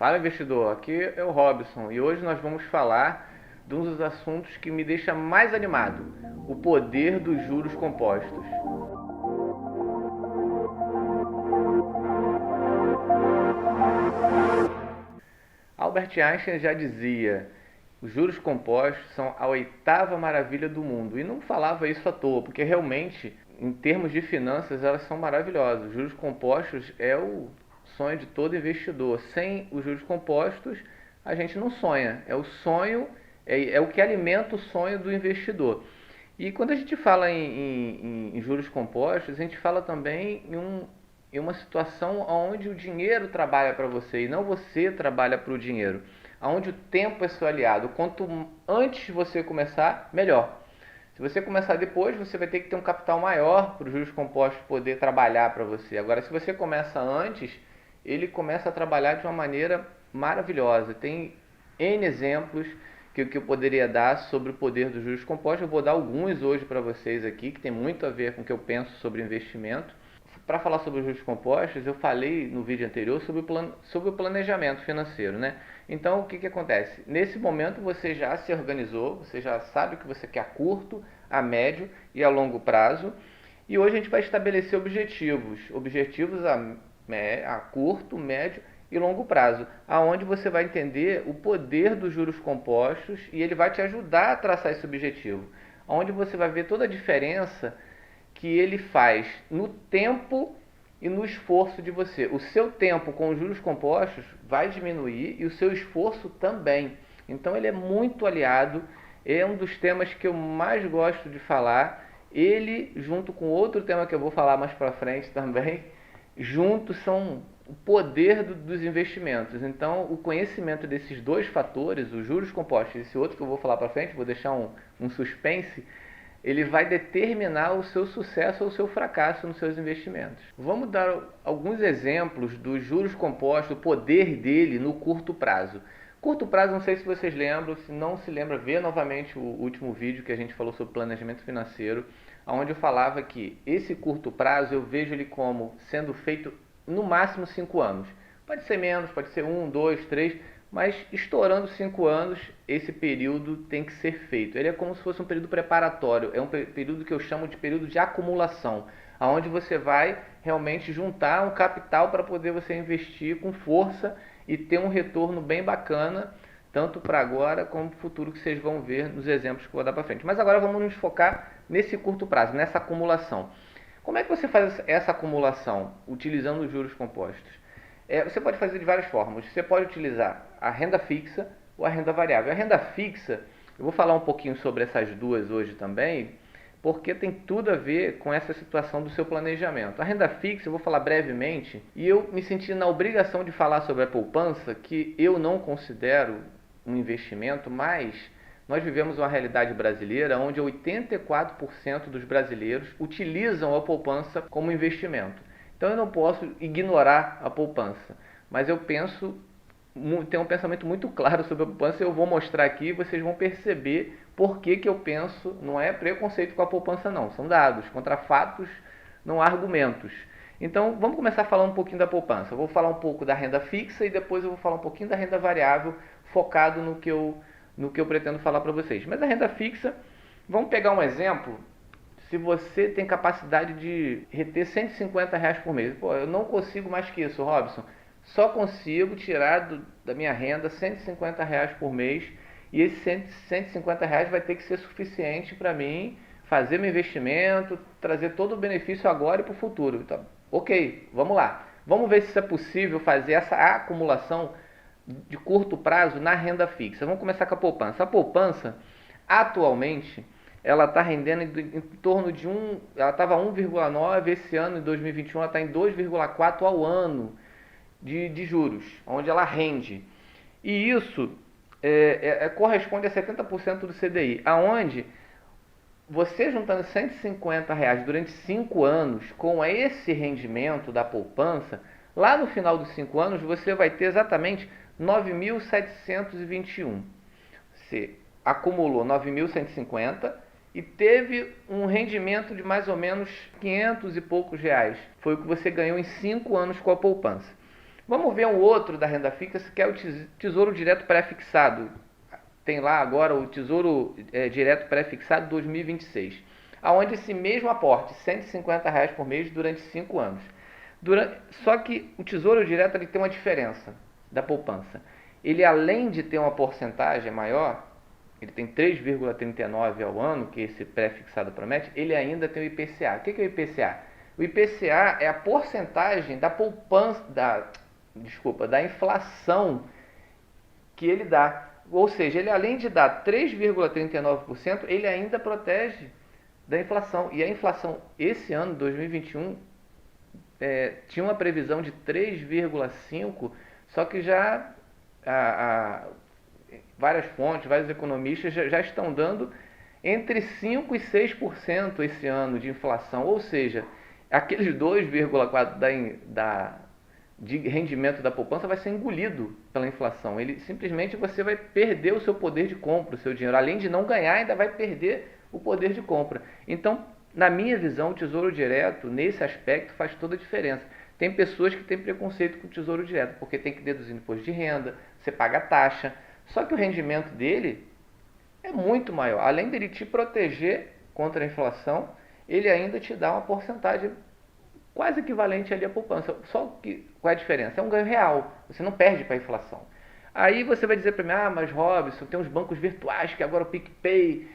Fala, investidor, aqui é o Robson e hoje nós vamos falar de um dos assuntos que me deixa mais animado: o poder dos juros compostos. Albert Einstein já dizia: os juros compostos são a oitava maravilha do mundo. E não falava isso à toa, porque realmente, em termos de finanças, elas são maravilhosas. Os juros compostos é o sonho de todo investidor. Sem os juros compostos, a gente não sonha. É o sonho, é o que alimenta o sonho do investidor. E quando a gente fala em juros compostos, a gente fala também em uma situação onde o dinheiro trabalha para você e não você trabalha para o dinheiro, onde o tempo é seu aliado. Quanto antes você começar, melhor. Se você começar depois, você vai ter que ter um capital maior para os juros compostos poder trabalhar para você. Agora, se você começa antes, ele começa a trabalhar de uma maneira maravilhosa. Tem N exemplos que eu poderia dar sobre o poder dos juros compostos. Eu vou dar alguns hoje para vocês aqui, que tem muito a ver com o que eu penso sobre investimento. Para falar sobre os juros compostos, eu falei no vídeo anterior sobre o planejamento financeiro, né? Então, o que acontece? Nesse momento, você já se organizou, você já sabe o que você quer a curto, a médio e a longo prazo. E hoje a gente vai estabelecer objetivos a curto, médio e longo prazo, aonde você vai entender o poder dos juros compostos e ele vai te ajudar a traçar esse objetivo, onde você vai ver toda a diferença que ele faz no tempo e no esforço de você. O seu tempo com os juros compostos vai diminuir e o seu esforço também. Então ele é muito aliado, é um dos temas que eu mais gosto de falar. Ele, junto com outro tema que eu vou falar mais para frente também, juntos são o poder dos investimentos. Então, o conhecimento desses dois fatores, os juros compostos e esse outro que eu vou falar para frente, vou deixar um suspense, ele vai determinar o seu sucesso ou o seu fracasso nos seus investimentos. Vamos dar alguns exemplos dos juros compostos, o poder dele no curto prazo. Curto prazo, não sei se vocês lembram, se não se lembra, vê novamente o último vídeo que a gente falou sobre planejamento financeiro, onde eu falava que esse curto prazo eu vejo ele como sendo feito no máximo 5 anos. Pode ser menos, pode ser 1, 2, 3, mas estourando 5 anos, esse período tem que ser feito. Ele é como se fosse um período preparatório, é um período que eu chamo de período de acumulação, onde você vai realmente juntar um capital para poder você investir com força e ter um retorno bem bacana, tanto para agora como para o futuro, que vocês vão ver nos exemplos que eu vou dar para frente. Mas agora vamos nos focar nesse curto prazo, nessa acumulação. Como é que você faz essa acumulação utilizando os juros compostos? Você pode fazer de várias formas. Você pode utilizar a renda fixa ou a renda variável. A renda fixa, eu vou falar um pouquinho sobre essas duas hoje também, porque tem tudo a ver com essa situação do seu planejamento. A renda fixa, eu vou falar brevemente, e eu me senti na obrigação de falar sobre a poupança, que eu não considero um investimento, mas nós vivemos uma realidade brasileira onde 84% dos brasileiros utilizam a poupança como investimento. Então eu não posso ignorar a poupança, mas eu tenho um pensamento muito claro sobre a poupança e eu vou mostrar aqui e vocês vão perceber por que eu penso. Não é preconceito com a poupança não, são dados, contra fatos, não há argumentos. Então vamos começar a falar um pouquinho da poupança. Eu vou falar um pouco da renda fixa e depois eu vou falar um pouquinho da renda variável, focado no que eu pretendo falar para vocês. Mas a renda fixa, vamos pegar um exemplo. Se você tem capacidade de reter R$ 150 por mês, eu não consigo mais que isso, Robson. Só consigo tirar da minha renda R$ 150 por mês e esses R$ 150 vai ter que ser suficiente para mim fazer meu investimento, trazer todo o benefício agora e para o futuro. Então, ok, vamos lá. Vamos ver se isso é possível fazer essa acumulação de curto prazo na renda fixa. Vamos começar com a poupança. A poupança, atualmente, ela está rendendo em torno de ela estava 1,9, esse ano, em 2021, ela está em 2,4 ao ano de juros, onde ela rende. E isso corresponde a 70% do CDI, aonde você juntando R$ 150 durante 5 anos, com esse rendimento da poupança, lá no final dos 5 anos, você vai ter exatamente 9.721. Você acumulou 9.150 e teve um rendimento de mais ou menos 500 e poucos reais. Foi o que você ganhou em 5 anos com a poupança. Vamos ver um outro da renda fixa, que é o Tesouro Direto Pré-Fixado. Tem lá agora o Tesouro Direto Pré-Fixado 2026, aonde esse mesmo aporte, R$ 150 por mês durante 5 anos. Só que o Tesouro Direto ele tem uma diferença da poupança. Ele, além de ter uma porcentagem maior, ele tem 3,39 ao ano, que esse pré-fixado promete, ele ainda tem o IPCA. O que é o IPCA? O IPCA é a porcentagem da poupança, da inflação que ele dá. Ou seja, ele além de dar 3,39%, ele ainda protege da inflação. E a inflação esse ano, 2021, tinha uma previsão de 3,5%, só que já várias fontes, vários economistas já estão dando entre 5% e 6% esse ano de inflação. Ou seja, aqueles 2,4% de rendimento da poupança vai ser engolido pela inflação. Ele simplesmente você vai perder o seu poder de compra, o seu dinheiro. Além de não ganhar, ainda vai perder o poder de compra. Então, na minha visão, o Tesouro Direto, nesse aspecto, faz toda a diferença. Tem pessoas que têm preconceito com o Tesouro Direto, porque tem que deduzir imposto de renda, você paga a taxa. Só que o rendimento dele é muito maior. Além dele te proteger contra a inflação, ele ainda te dá uma porcentagem quase equivalente ali à poupança. Só que qual é a diferença? É um ganho real. Você não perde para a inflação. Aí você vai dizer para mim, mas Robson, tem uns bancos virtuais que agora o PicPay,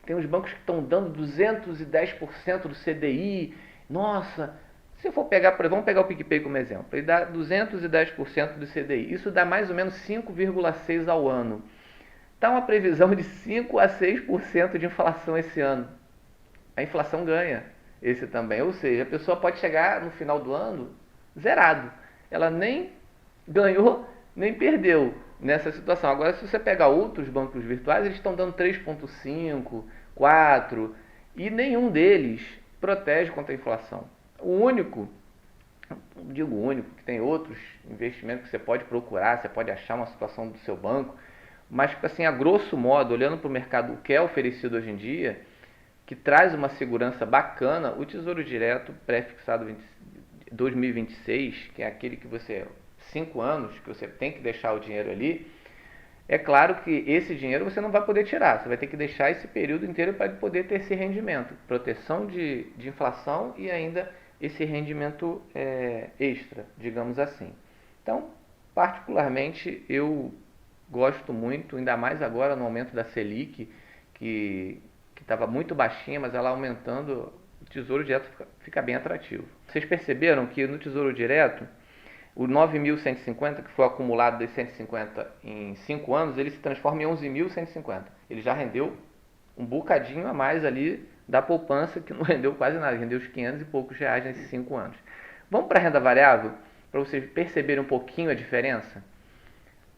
tem uns bancos que estão dando 210% do CDI. Nossa, se for pegar, vamos pegar o PicPay como exemplo, ele dá 210% do CDI. Isso dá mais ou menos 5,6% ao ano. Está uma previsão de 5 a 6% de inflação esse ano. A inflação ganha esse também. Ou seja, a pessoa pode chegar no final do ano zerado. Ela nem ganhou, nem perdeu nessa situação. Agora, se você pegar outros bancos virtuais, eles estão dando 3,5%, 4%, e nenhum deles protege contra a inflação. O único, digo único, que tem outros investimentos que você pode procurar, você pode achar uma situação do seu banco, mas assim, a grosso modo, olhando para o mercado, o que é oferecido hoje em dia, que traz uma segurança bacana, o Tesouro Direto Pré-Fixado 2026, que é aquele que você, 5 anos, que você tem que deixar o dinheiro ali, é claro que esse dinheiro você não vai poder tirar, você vai ter que deixar esse período inteiro para poder ter esse rendimento, proteção de inflação e ainda esse rendimento extra, digamos assim. Então, particularmente, eu gosto muito, ainda mais agora no aumento da Selic, que estava muito baixinha, mas ela aumentando, o Tesouro Direto fica bem atrativo. Vocês perceberam que no Tesouro Direto, o 9.150, que foi acumulado dos 150 em 5 anos, ele se transforma em 11.150. Ele já rendeu um bocadinho a mais ali da poupança, que não rendeu quase nada, rendeu os 500 e poucos reais nesses 5 anos. Vamos para a renda variável, para vocês perceberem um pouquinho a diferença?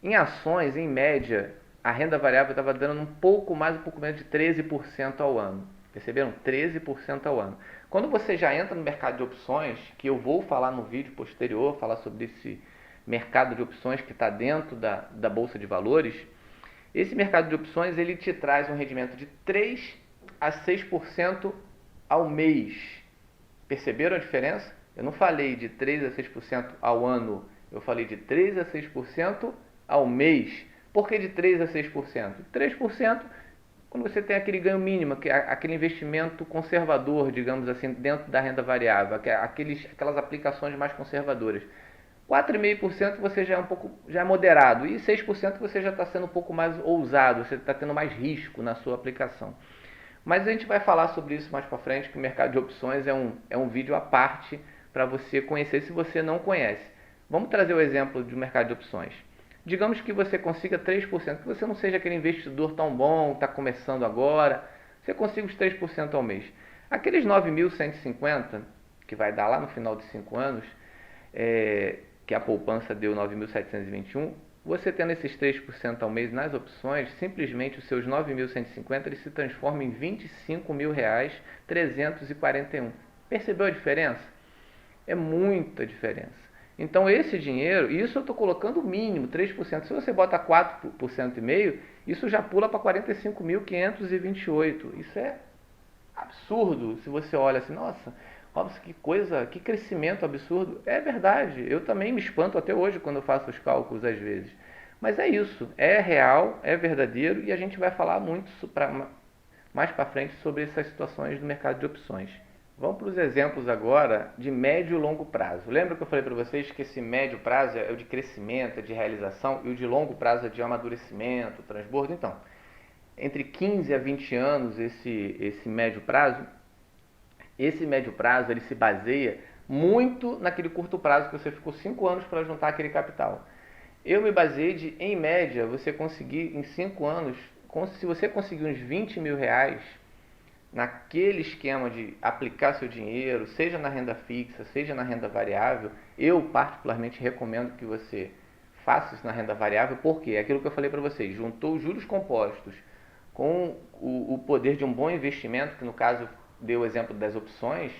Em ações, em média, a renda variável estava dando um pouco menos de 13% ao ano. Perceberam? 13% ao ano. Quando você já entra no mercado de opções, que eu vou falar no vídeo posterior, falar sobre esse mercado de opções que está dentro da Bolsa de Valores, esse mercado de opções ele te traz um rendimento de 3 a 6% ao mês. Perceberam a diferença? Eu não falei de 3 a 6% ao ano, eu falei de 3 a 6% ao mês. Por que de 3 a 6%? 3% quando você tem aquele ganho mínimo, que é aquele investimento conservador, digamos assim, dentro da renda variável, aquelas aplicações mais conservadoras. 4,5% você já é moderado, e 6% você já está sendo um pouco mais ousado, você está tendo mais risco na sua aplicação. Mas a gente vai falar sobre isso mais para frente, que o mercado de opções é um vídeo à parte para você conhecer se você não conhece. Vamos trazer o exemplo do mercado de opções. Digamos que você consiga 3%, que você não seja aquele investidor tão bom, está começando agora, você consiga os 3% ao mês. Aqueles 9.150, que vai dar lá no final de 5 anos, que a poupança deu 9.721, você tendo esses 3% ao mês nas opções, simplesmente os seus 9.150 eles se transformam em R$ 25.341. Percebeu a diferença? É muita diferença. Então esse dinheiro, isso eu estou colocando o mínimo, 3%. Se você bota 4,5%, isso já pula para 45.528. Isso é absurdo. Se você olha assim, nossa, Nossa, que coisa, que crescimento absurdo. É verdade, eu também me espanto até hoje quando eu faço os cálculos às vezes. Mas é isso, é real, é verdadeiro e a gente vai falar muito mais para frente sobre essas situações do mercado de opções. Vamos para os exemplos agora de médio e longo prazo. Lembra que eu falei para vocês que esse médio prazo é o de crescimento, é de realização, e o de longo prazo é de amadurecimento, transbordo? Então, entre 15 a 20 anos, esse médio prazo ele se baseia muito naquele curto prazo que você ficou 5 anos para juntar aquele capital. Eu me baseei de, em média, você conseguir em 5 anos, se você conseguir uns 20 mil reais naquele esquema de aplicar seu dinheiro, seja na renda fixa, seja na renda variável, eu particularmente recomendo que você faça isso na renda variável, porque é aquilo que eu falei para vocês, juntou os juros compostos com o poder de um bom investimento, que no caso deu o exemplo das opções,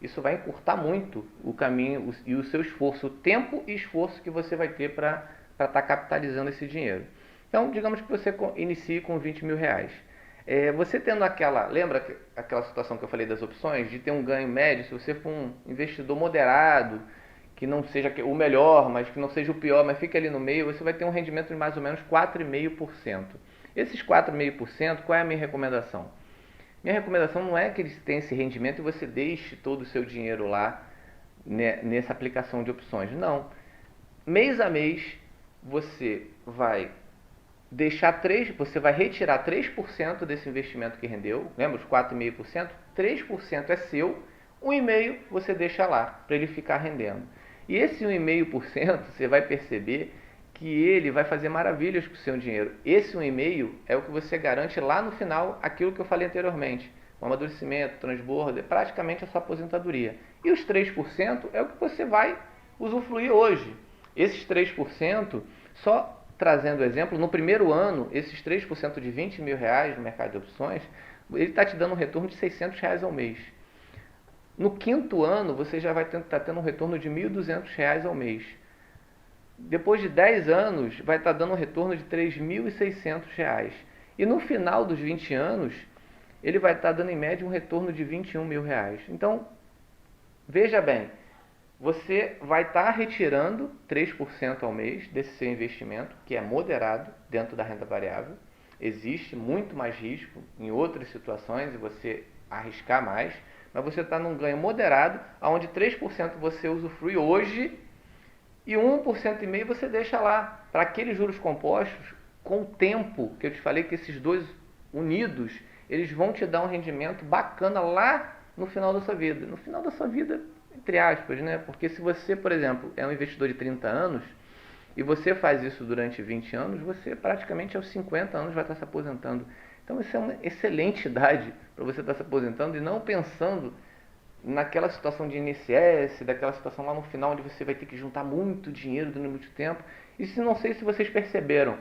isso vai encurtar muito o caminho e o seu esforço, o tempo e esforço que você vai ter para estar capitalizando esse dinheiro. Então, digamos que você inicie com 20 mil reais. Você tendo lembra aquela situação que eu falei das opções, de ter um ganho médio, se você for um investidor moderado, que não seja o melhor, mas que não seja o pior, mas fica ali no meio, você vai ter um rendimento de mais ou menos 4,5%. Esses 4,5%, qual é a minha recomendação? Minha recomendação não é que eles tenham esse rendimento e você deixe todo o seu dinheiro lá nessa aplicação de opções. Não. Mês a mês, você vai você vai retirar 3% desse investimento que rendeu, lembra os 4,5%? 3% é seu, 1,5% você deixa lá, para ele ficar rendendo. E esse 1,5% você vai perceber que ele vai fazer maravilhas com o seu dinheiro. Esse 1,5% é o que você garante lá no final, aquilo que eu falei anteriormente. O amadurecimento, transbordo, é praticamente a sua aposentadoria. E os 3% é o que você vai usufruir hoje. Esses 3%, só trazendo exemplo, no primeiro ano, esses 3% de 20 mil reais no mercado de opções, ele está te dando um retorno de 600 reais ao mês. No quinto ano, você já vai estar tendo um retorno de 1.200 reais ao mês. Depois de 10 anos, vai estar dando um retorno de 3.600 reais. E no final dos 20 anos, ele vai estar dando em média um retorno de 21 mil reais. Então, veja bem, você vai estar retirando 3% ao mês desse seu investimento, que é moderado dentro da renda variável. Existe muito mais risco em outras situações e você arriscar mais, mas você está num ganho moderado, onde 3% você usufrui hoje e 1,5% você deixa lá para aqueles juros compostos com o tempo, que eu te falei que esses dois unidos, eles vão te dar um rendimento bacana lá no final da sua vida. No final da sua vida, entre aspas, né? Porque se você, por exemplo, é um investidor de 30 anos e você faz isso durante 20 anos, você praticamente aos 50 anos vai estar se aposentando. Então, isso é uma excelente idade para você estar se aposentando e não pensando naquela situação de INSS, daquela situação lá no final onde você vai ter que juntar muito dinheiro durante muito tempo. E não sei se vocês perceberam,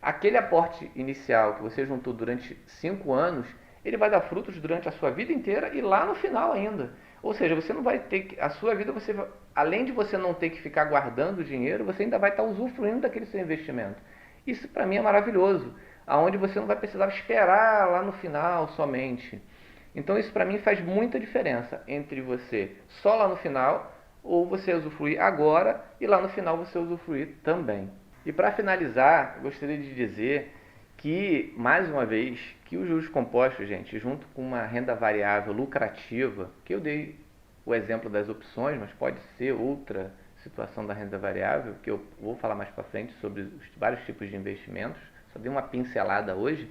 aquele aporte inicial que você juntou durante 5 anos, ele vai dar frutos durante a sua vida inteira e lá no final ainda. Ou seja, você não vai ter que, a sua vida, além de você não ter que ficar guardando dinheiro, você ainda vai estar usufruindo daquele seu investimento. Isso para mim é maravilhoso, aonde você não vai precisar esperar lá no final somente. Então isso para mim faz muita diferença entre você só lá no final ou você usufruir agora e lá no final você usufruir também. E para finalizar, gostaria de dizer que, mais uma vez, que os juros compostos, gente, junto com uma renda variável lucrativa, que eu dei o exemplo das opções, mas pode ser outra situação da renda variável, que eu vou falar mais para frente sobre os vários tipos de investimentos, só dei uma pincelada hoje,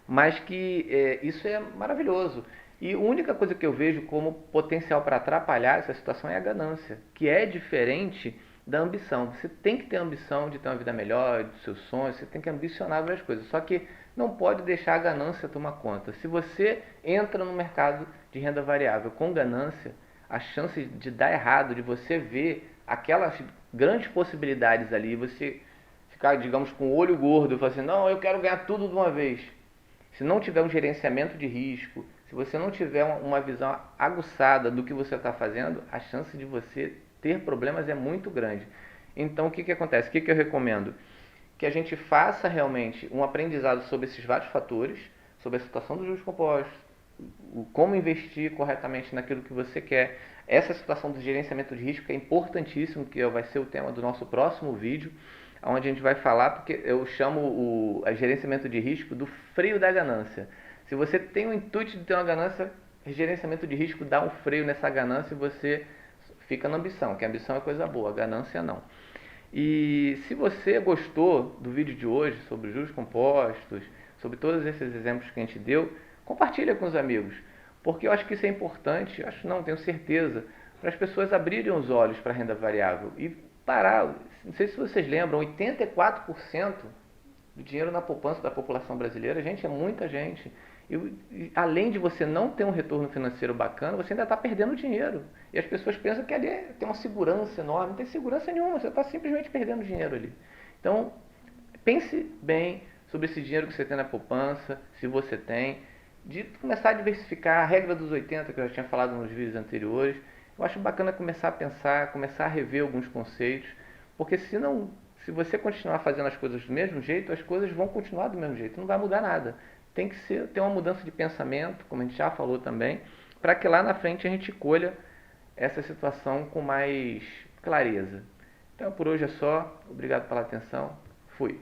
mas que isso é maravilhoso. E a única coisa que eu vejo como potencial para atrapalhar essa situação é a ganância, que é diferente da ambição. Você tem que ter a ambição de ter uma vida melhor, dos seus sonhos, você tem que ambicionar várias coisas. Só que não pode deixar a ganância tomar conta. Se você entra no mercado de renda variável com ganância, a chance de dar errado, de você ver aquelas grandes possibilidades ali, você ficar, digamos, com o olho gordo, e falar assim, não, eu quero ganhar tudo de uma vez. Se não tiver um gerenciamento de risco, se você não tiver uma visão aguçada do que você está fazendo, a chance de você ter problemas é muito grande. Então, o que acontece? O que eu recomendo? Que a gente faça realmente um aprendizado sobre esses vários fatores, sobre a situação dos juros compostos, como investir corretamente naquilo que você quer. Essa situação do gerenciamento de risco é importantíssimo, que vai ser o tema do nosso próximo vídeo, onde a gente vai falar, porque eu chamo o gerenciamento de risco do freio da ganância. Se você tem o intuito de ter uma ganância, gerenciamento de risco dá um freio nessa ganância e você fica na ambição, que a ambição é coisa boa, a ganância não. E se você gostou do vídeo de hoje sobre juros compostos, sobre todos esses exemplos que a gente deu, compartilha com os amigos, porque eu acho que isso é importante, acho não, tenho certeza, para as pessoas abrirem os olhos para a renda variável e parar. Não sei se vocês lembram, 84% do dinheiro na poupança da população brasileira, gente, é muita gente. E além de você não ter um retorno financeiro bacana, você ainda está perdendo dinheiro. E as pessoas pensam que ali tem uma segurança enorme. Não tem segurança nenhuma, você está simplesmente perdendo dinheiro ali. Então, pense bem sobre esse dinheiro que você tem na poupança, se você tem, de começar a diversificar a regra dos 80 que eu já tinha falado nos vídeos anteriores. Eu acho bacana começar a pensar, começar a rever alguns conceitos, porque se você continuar fazendo as coisas do mesmo jeito, as coisas vão continuar do mesmo jeito, não vai mudar nada. Tem que ter uma mudança de pensamento, como a gente já falou também, para que lá na frente a gente colha essa situação com mais clareza. Então por hoje é só. Obrigado pela atenção. Fui.